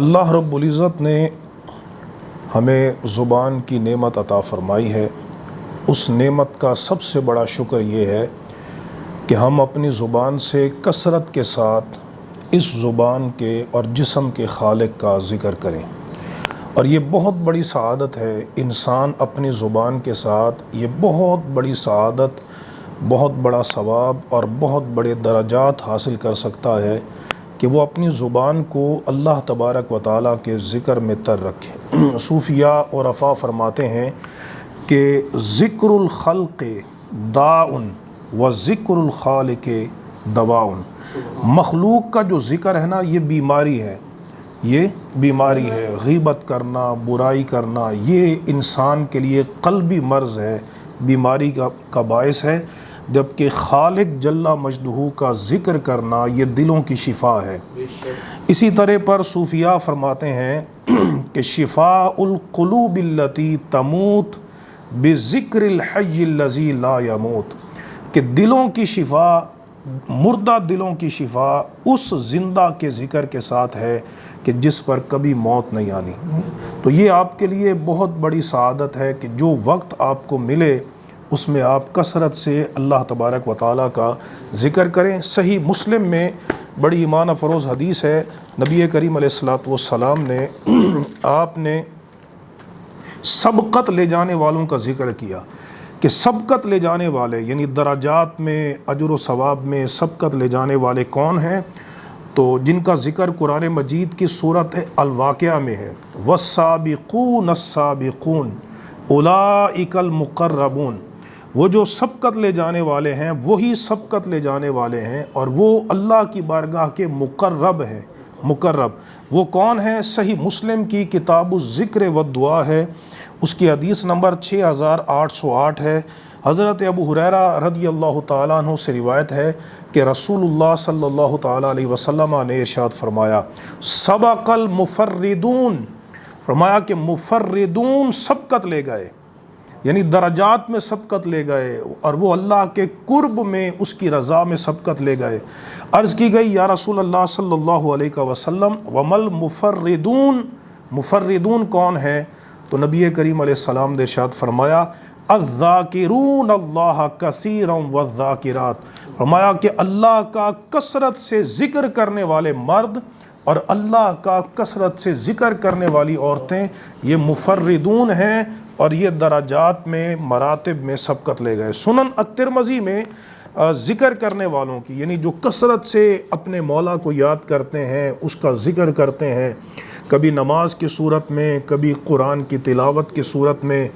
اللہ رب العزت نے ہمیں زبان کی نعمت عطا فرمائی ہے۔ اس نعمت کا سب سے بڑا شکر یہ ہے کہ ہم اپنی زبان سے کثرت کے ساتھ اس زبان کے اور جسم کے خالق کا ذکر کریں، اور یہ بہت بڑی سعادت ہے۔ انسان اپنی زبان کے ساتھ یہ بہت بڑی سعادت، بہت بڑا ثواب اور بہت بڑے درجات حاصل کر سکتا ہے کہ وہ اپنی زبان کو اللہ تبارک و تعالیٰ کے ذکر میں تر رکھے۔ صوفیاء اور عرفاء فرماتے ہیں کہ ذکر الخلق داء و ذکر الخالق دواء۔ مخلوق کا جو ذکر ہے نا، یہ بیماری ہے، یہ بیماری ہے۔ غیبت کرنا، برائی کرنا، یہ انسان کے لیے قلبی مرض ہے، بیماری کا باعث ہے، جبکہ خالق جل مجدہ کا ذکر کرنا یہ دلوں کی شفا ہے۔ اسی طرح پر صوفیاء فرماتے ہیں کہ شفاء القلوب التی تموت بذکر الحی الذی لا یموت، کہ دلوں کی شفا، مردہ دلوں کی شفا اس زندہ کے ذکر کے ساتھ ہے کہ جس پر کبھی موت نہیں آنی۔ تو یہ آپ کے لیے بہت بڑی سعادت ہے کہ جو وقت آپ کو ملے اس میں آپ کثرت سے اللہ تبارک و تعالیٰ کا ذکر کریں۔ صحیح مسلم میں بڑی ایمان افروز حدیث ہے، نبی کریم علیہ الصلوۃ والسلام نے آپ نے سبقت لے جانے والوں کا ذکر کیا کہ سبقت لے جانے والے یعنی درجات میں، اجر و ثواب میں سبقت لے جانے والے کون ہیں؟ تو جن کا ذکر قرآن مجید کی سورت الواقعہ میں ہے، والسابقون السابقون اولئک المقربون۔ وہ جو سبقت لے جانے والے ہیں وہی سبقت لے جانے والے ہیں، اور وہ اللہ کی بارگاہ کے مقرب ہیں۔ مقرب وہ کون ہیں؟ صحیح مسلم کی کتاب الذکر والدعا ہے، اس کی حدیث نمبر 6808 ہے۔ حضرت ابو ہریرہ رضی اللہ تعالیٰ عنہ سے روایت ہے کہ رسول اللہ صلی اللہ تعالیٰ علیہ وسلم نے ارشاد فرمایا، سبق المفردون، فرمایا کہ مفردون سبقت لے گئے، یعنی درجات میں سبقت لے گئے، اور وہ اللہ کے قرب میں، اس کی رضا میں سبقت لے گئے۔ عرض کی گئی، یا رسول اللہ صلی اللہ علیہ وسلم ومل مفردون، مفردون کون ہے؟ تو نبی کریم علیہ السلام نے ارشاد فرمایا، الذاکرون اللہ کثیرا والذاکرات، فرمایا کہ اللہ کا کثرت سے ذکر کرنے والے مرد اور اللہ کا کثرت سے ذکر کرنے والی عورتیں یہ مفردون ہیں، اور یہ درجات میں، مراتب میں سبقت لے گئے۔ سنن الترمذی میں ذکر کرنے والوں کی، یعنی جو کثرت سے اپنے مولا کو یاد کرتے ہیں، اس کا ذکر کرتے ہیں، کبھی نماز کی صورت میں، کبھی قرآن کی تلاوت کی صورت میں،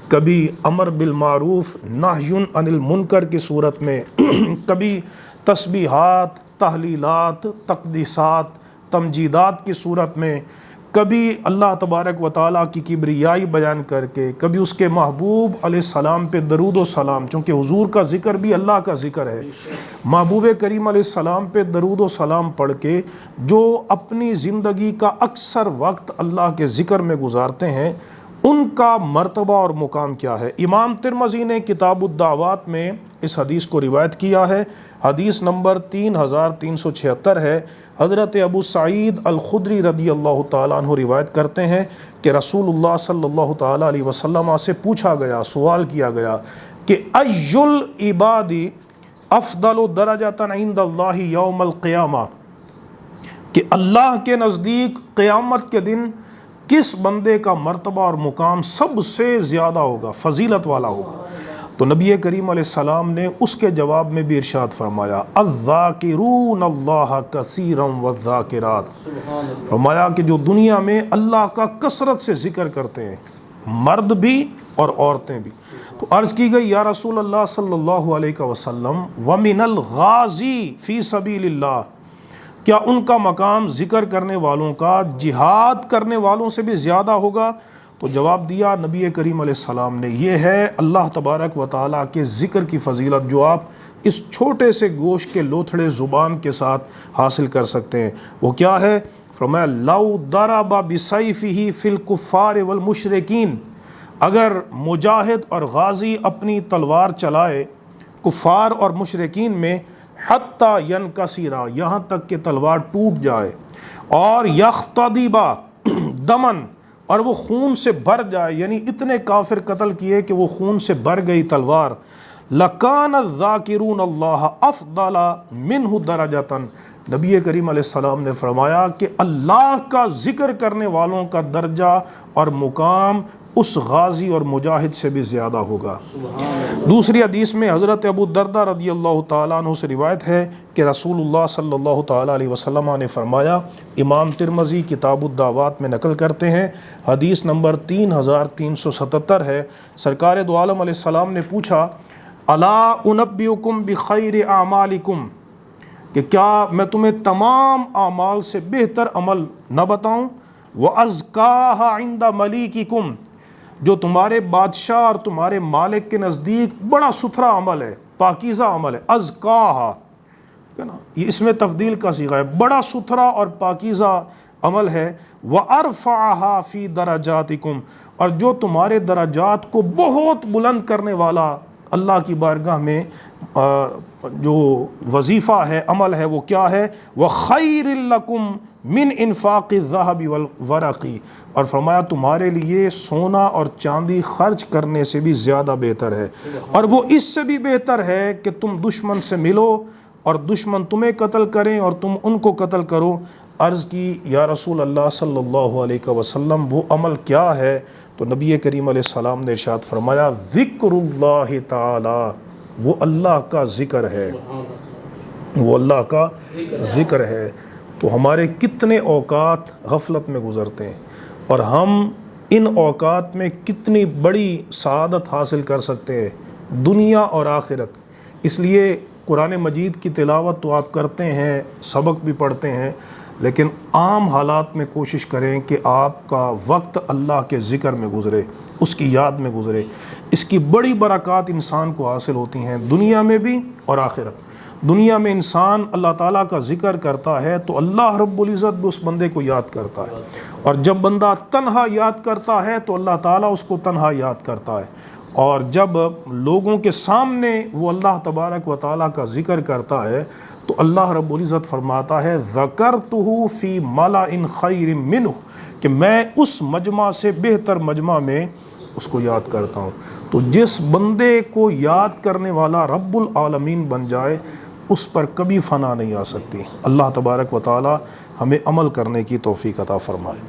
کبھی امر بالمعروف نہی عن المنکر کی صورت میں، کبھی تسبیحات، تحلیلات، تقدیسات، تمجیدات کی صورت میں، کبھی اللہ تبارک و تعالیٰ کی کبریائی بیان کر کے، کبھی اس کے محبوب علیہ السلام پہ درود و سلام، چونکہ حضور کا ذکر بھی اللہ کا ذکر ہے، محبوب کریم علیہ السلام پہ درود و سلام پڑھ کے جو اپنی زندگی کا اکثر وقت اللہ کے ذکر میں گزارتے ہیں، ان کا مرتبہ اور مقام کیا ہے؟ امام ترمذی نے کتاب الدعوات میں اس حدیث کو روایت کیا ہے، حدیث نمبر 3376 ہے۔ حضرت ابو سعید الخدری رضی اللہ تعالیٰ عنہ روایت کرتے ہیں کہ رسول اللہ صلی اللہ تعالیٰ علیہ وسلم سے پوچھا گیا، سوال کیا گیا کہ ای العباد افضل درجۃ عند اللہ یوم القیامہ، کہ اللہ کے نزدیک قیامت کے دن کس بندے کا مرتبہ اور مقام سب سے زیادہ ہوگا، فضیلت والا ہوگا؟ تو نبی کریم علیہ السلام نے اس کے جواب میں بھی ارشاد فرمایا، الذاکرون اللہ کثیرا والذاکرات، فرمایا کہ جو دنیا میں اللہ کا کثرت سے ذکر کرتے ہیں، مرد بھی اور عورتیں بھی۔ تو عرض کی گئی، یا رسول اللہ صلی اللہ علیہ وسلم ومن الغازی فی سبیل اللہ، کیا ان کا مقام ذکر کرنے والوں کا جہاد کرنے والوں سے بھی زیادہ ہوگا؟ تو جواب دیا نبی کریم علیہ السلام نے، یہ ہے اللہ تبارک و تعالیٰ کے ذکر کی فضیلت جو آپ اس چھوٹے سے گوشت کے لوتھڑے زبان کے ساتھ حاصل کر سکتے ہیں۔ وہ کیا ہے؟ فرمایا، لو ضرب بسیفہ فی الکفار والمشرکین، اگر مجاہد اور غازی اپنی تلوار چلائے کفار اور مشرکین میں، حتی ینکسرا، یہاں تک کہ تلوار ٹوٹ جائے، اور یختضبا دمن، اور وہ خون سے بھر جائے، یعنی اتنے کافر قتل کیے کہ وہ خون سے بھر گئی تلوار، لکان الذاکرون اللہ افضل منہ درجۃ، نبی کریم علیہ السلام نے فرمایا کہ اللہ کا ذکر کرنے والوں کا درجہ اور مقام اس غازی اور مجاہد سے بھی زیادہ ہوگا۔ دوسری حدیث میں حضرت ابو الدرداء رضی اللہ تعالیٰ عنہ سے روایت ہے کہ رسول اللہ صلی اللہ تعالیٰ علیہ وسلم نے فرمایا، امام ترمذی کتاب الدعوات میں نقل کرتے ہیں، حدیث نمبر 3377 ہے، سرکار دو عالم علیہ السلام نے پوچھا، الا انبئکم بخیر اعمالکم، کہ کیا میں تمہیں تمام اعمال سے بہتر عمل نہ بتاؤں، وَأَزْكَاهَا عِنْدَ مَلِيكِكُمْ، جو تمہارے بادشاہ اور تمہارے مالک کے نزدیک بڑا ستھرا عمل ہے، پاکیزہ عمل ہے، ازکاہا، ہے نا، یہ اس میں تفضیل کا صیغہ ہے، بڑا ستھرا اور پاکیزہ عمل ہے، وَأَرْفَعَهَا فِي دَرَجَاتِكُمْ، اور جو تمہارے درجات کو بہت بلند کرنے والا اللہ کی بارگاہ میں جو وظیفہ ہے، عمل ہے، وہ کیا ہے، وَخَيْرٍ لَكُمْ من انفاق الذهب والورق، اور فرمایا تمہارے لیے سونا اور چاندی خرچ کرنے سے بھی زیادہ بہتر ہے، اور وہ اس سے بھی بہتر ہے کہ تم دشمن سے ملو اور دشمن تمہیں قتل کریں اور تم ان کو قتل کرو۔ عرض کی یا رسول اللہ صلی اللہ علیہ وسلم وہ عمل کیا ہے؟ تو نبی کریم علیہ السلام نے ارشاد فرمایا، ذکر اللہ تعالی، وہ اللہ کا ذکر ہے، وہ اللہ کا ذکر ہے۔ تو ہمارے کتنے اوقات غفلت میں گزرتے ہیں، اور ہم ان اوقات میں کتنی بڑی سعادت حاصل کر سکتے ہیں، دنیا اور آخرت۔ اس لیے قرآن مجید کی تلاوت تو آپ کرتے ہیں، سبق بھی پڑھتے ہیں، لیکن عام حالات میں کوشش کریں کہ آپ کا وقت اللہ کے ذکر میں گزرے، اس کی یاد میں گزرے۔ اس کی بڑی برکات انسان کو حاصل ہوتی ہیں، دنیا میں بھی اور آخرت۔ دنیا میں انسان اللہ تعالیٰ کا ذکر کرتا ہے تو اللہ رب العزت بھی اس بندے کو یاد کرتا ہے، اور جب بندہ تنہا یاد کرتا ہے تو اللہ تعالیٰ اس کو تنہا یاد کرتا ہے، اور جب لوگوں کے سامنے وہ اللہ تبارک و تعالیٰ کا ذکر کرتا ہے تو اللہ رب العزت فرماتا ہے، ذکرتہ فی ملأ خیر منہ، کہ میں اس مجمع سے بہتر مجمع میں اس کو یاد کرتا ہوں۔ تو جس بندے کو یاد کرنے والا رب العالمین بن جائے، اس پر کبھی فنا نہیں آ سکتی۔ اللہ تبارک و تعالی ہمیں عمل کرنے کی توفیق عطا فرمائے۔